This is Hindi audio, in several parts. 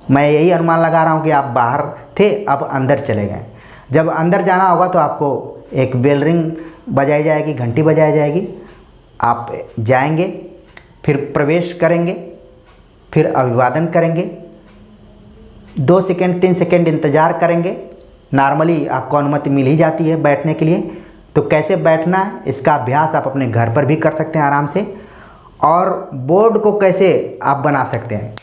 मैं यही अनुमान लगा रहा हूँ कि आप बाहर थे, अब अंदर चले गए। जब अंदर जाना होगा तो आपको एक बेल रिंग बजाई जाएगी, घंटी बजाई जाएगी, आप जाएंगे, फिर प्रवेश करेंगे, फिर अभिवादन करेंगे, 2 सेकंड 3 सेकंड इंतज़ार करेंगे। नॉर्मली आपको अनुमति मिल ही जाती है बैठने के लिए। तो कैसे बैठना है इसका अभ्यास आप अपने घर पर भी कर सकते हैं आराम से। और बोर्ड को कैसे आप बना सकते हैं,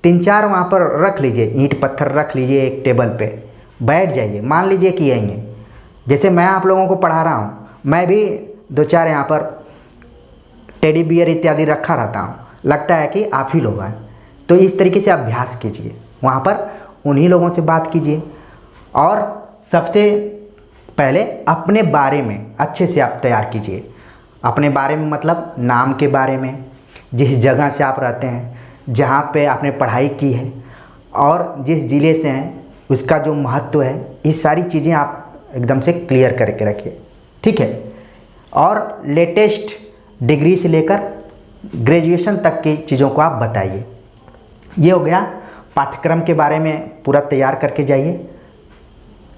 3-4 वहाँ पर रख लीजिए, ईंट पत्थर रख लीजिए, एक टेबल पे बैठ जाइए। मान लीजिए कि आएंगे, जैसे मैं आप लोगों को पढ़ा रहा हूँ, मैं भी 2-4 यहाँ पर टेडी बियर इत्यादि रखा रहता हूँ, लगता है कि आप ही लोग हैं। तो इस तरीके से अभ्यास कीजिए, वहाँ पर उन्हीं लोगों से बात कीजिए। और सबसे पहले अपने बारे में अच्छे से आप तैयार कीजिए। अपने बारे में मतलब नाम के बारे में, जिस जगह से आप रहते हैं, जहाँ पे आपने पढ़ाई की है और जिस ज़िले से हैं उसका जो महत्व है, ये सारी चीज़ें आप एकदम से क्लियर करके रखिए, ठीक है। और लेटेस्ट डिग्री से लेकर ग्रेजुएशन तक की चीज़ों को आप बताइए। ये हो गया पाठ्यक्रम के बारे में, पूरा तैयार करके जाइए।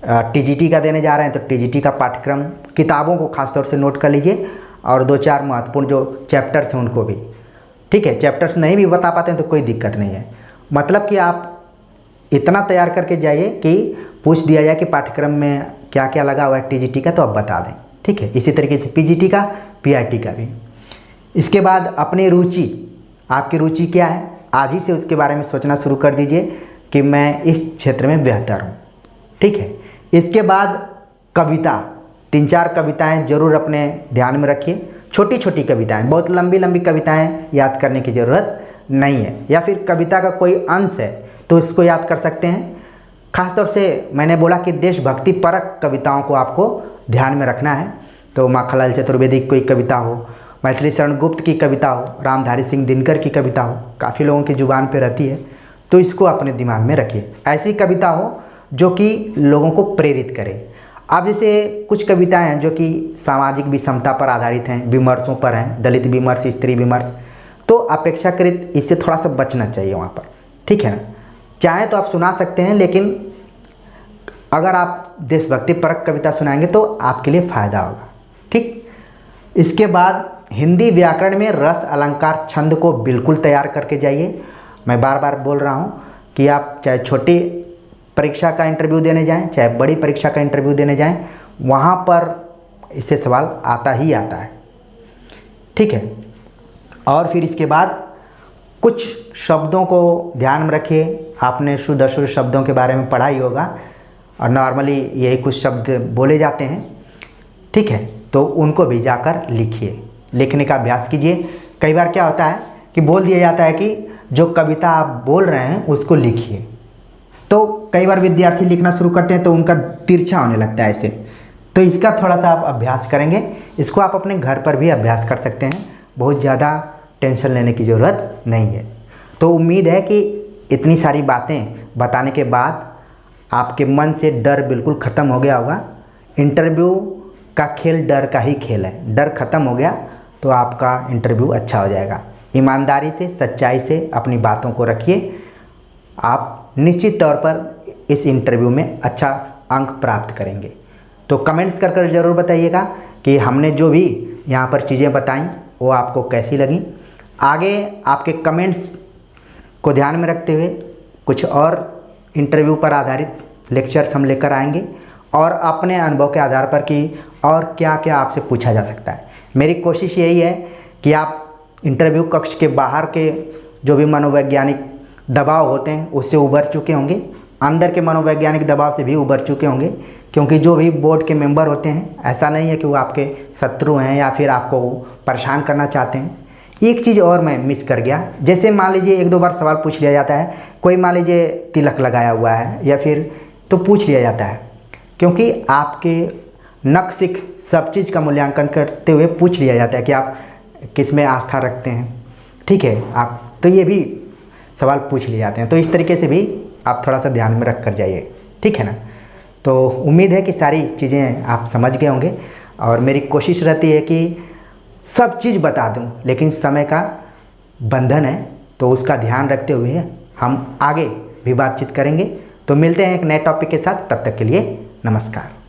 टीजीटी का देने जा रहे हैं तो टीजीटी का पाठ्यक्रम, किताबों को खासतौर से नोट कर लीजिए, और 2-4 महत्वपूर्ण जो चैप्टर्स हैं उनको भी, ठीक है। चैप्टर्स नहीं भी बता पाते हैं तो कोई दिक्कत नहीं है, मतलब कि आप इतना तैयार करके जाइए कि पूछ दिया जाए कि पाठ्यक्रम में क्या क्या लगा हुआ है टीजीटी का, तो आप बता दें, ठीक है। इसी तरीके से पीजीटी का, पीआईटी का भी। इसके बाद अपनी रुचि, आपकी रुचि क्या है, आज ही से उसके बारे में सोचना शुरू कर दीजिए कि मैं इस क्षेत्र में बेहतर हूँ, ठीक है। इसके बाद कविता, 3-4 कविताएं जरूर अपने ध्यान में रखिए। छोटी छोटी कविताएं, बहुत लंबी लंबी कविताएं याद करने की ज़रूरत नहीं है। या फिर कविता का कोई अंश है तो इसको याद कर सकते हैं। खासतौर से मैंने बोला कि देशभक्ति परक कविताओं को आपको ध्यान में रखना है। तो माखनलाल चतुर्वेदी की कोई कविता हो, मैथिली शरण गुप्त की कविता हो, रामधारी सिंह दिनकर की कविता हो, काफ़ी लोगों की जुबान पे रहती है, तो इसको अपने दिमाग में रखिए। ऐसी कविता हो जो कि लोगों को प्रेरित करे। अब जैसे कुछ कविताएं हैं जो कि सामाजिक विषमता पर आधारित हैं, विमर्शों पर हैं, दलित विमर्श, स्त्री विमर्श, तो अपेक्षाकृत इससे थोड़ा सा बचना चाहिए वहाँ पर, ठीक है ना। चाहे तो आप सुना सकते हैं, लेकिन अगर आप देशभक्ति परक कविता सुनाएंगे तो आपके लिए फ़ायदा होगा, ठीक। इसके बाद हिंदी व्याकरण में रस, अलंकार, छंद को बिल्कुल तैयार करके जाइए। मैं बार बार बोल रहा हूँ कि आप चाहे छोटी परीक्षा का इंटरव्यू देने जाएं, चाहे बड़ी परीक्षा का इंटरव्यू देने जाएं, वहाँ पर इससे सवाल आता ही आता है, ठीक है। और फिर इसके बाद कुछ शब्दों को ध्यान में रखिए। आपने शुद्ध अशुद्ध शब्दों के बारे में पढ़ा ही होगा, और नॉर्मली यही कुछ शब्द बोले जाते हैं, ठीक है। तो उनको भी जाकर लिखिए, लिखने का अभ्यास कीजिए। कई बार क्या होता है कि बोल दिया जाता है कि जो कविता आप बोल रहे हैं उसको लिखिए, तो कई बार विद्यार्थी लिखना शुरू करते हैं तो उनका तिरछा होने लगता है ऐसे। तो इसका थोड़ा सा आप अभ्यास करेंगे। इसको आप अपने घर पर भी अभ्यास कर सकते हैं, बहुत ज़्यादा टेंशन लेने की ज़रूरत नहीं है। तो उम्मीद है कि इतनी सारी बातें बताने के बाद आपके मन से डर बिल्कुल ख़त्म हो गया होगा। इंटरव्यू का खेल डर का ही खेल है, डर ख़त्म हो गया तो आपका इंटरव्यू अच्छा हो जाएगा। ईमानदारी से, सच्चाई से अपनी बातों को रखिए, आप निश्चित तौर पर इस इंटरव्यू में अच्छा अंक प्राप्त करेंगे। तो कमेंट्स कर ज़रूर बताइएगा कि हमने जो भी यहाँ पर चीज़ें बताई वो आपको कैसी लगी। आगे आपके कमेंट्स को ध्यान में रखते हुए कुछ और इंटरव्यू पर आधारित लेक्चर्स हम लेकर आएंगे, और अपने अनुभव के आधार पर कि और क्या क्या आपसे पूछा जा सकता है। मेरी कोशिश यही है कि आप इंटरव्यू कक्ष के बाहर के जो भी मनोवैज्ञानिक दबाव होते हैं उससे उबर चुके होंगे, अंदर के मनोवैज्ञानिक दबाव से भी उबर चुके होंगे, क्योंकि जो भी बोर्ड के मेंबर होते हैं ऐसा नहीं है कि वो आपके शत्रु हैं या फिर आपको परेशान करना चाहते हैं। एक चीज़ और मैं मिस कर गया, जैसे मान लीजिए 1-2 बार सवाल पूछ लिया जाता है, कोई मान लीजिए तिलक लगाया हुआ है या फिर, तो पूछ लिया जाता है, क्योंकि आपके नक सिख सब चीज़ का मूल्यांकन करते हुए पूछ लिया जाता है कि आप किस में आस्था रखते हैं, ठीक है। आप तो ये भी सवाल पूछ लिए जाते हैं, तो इस तरीके से भी आप थोड़ा सा ध्यान में रख कर जाइए, ठीक है ना। तो उम्मीद है कि सारी चीज़ें आप समझ गए होंगे, और मेरी कोशिश रहती है कि सब चीज़ बता दूं, लेकिन समय का बंधन है तो उसका ध्यान रखते हुए हम आगे भी बातचीत करेंगे। तो मिलते हैं एक नए टॉपिक के साथ, तब तक के लिए नमस्कार।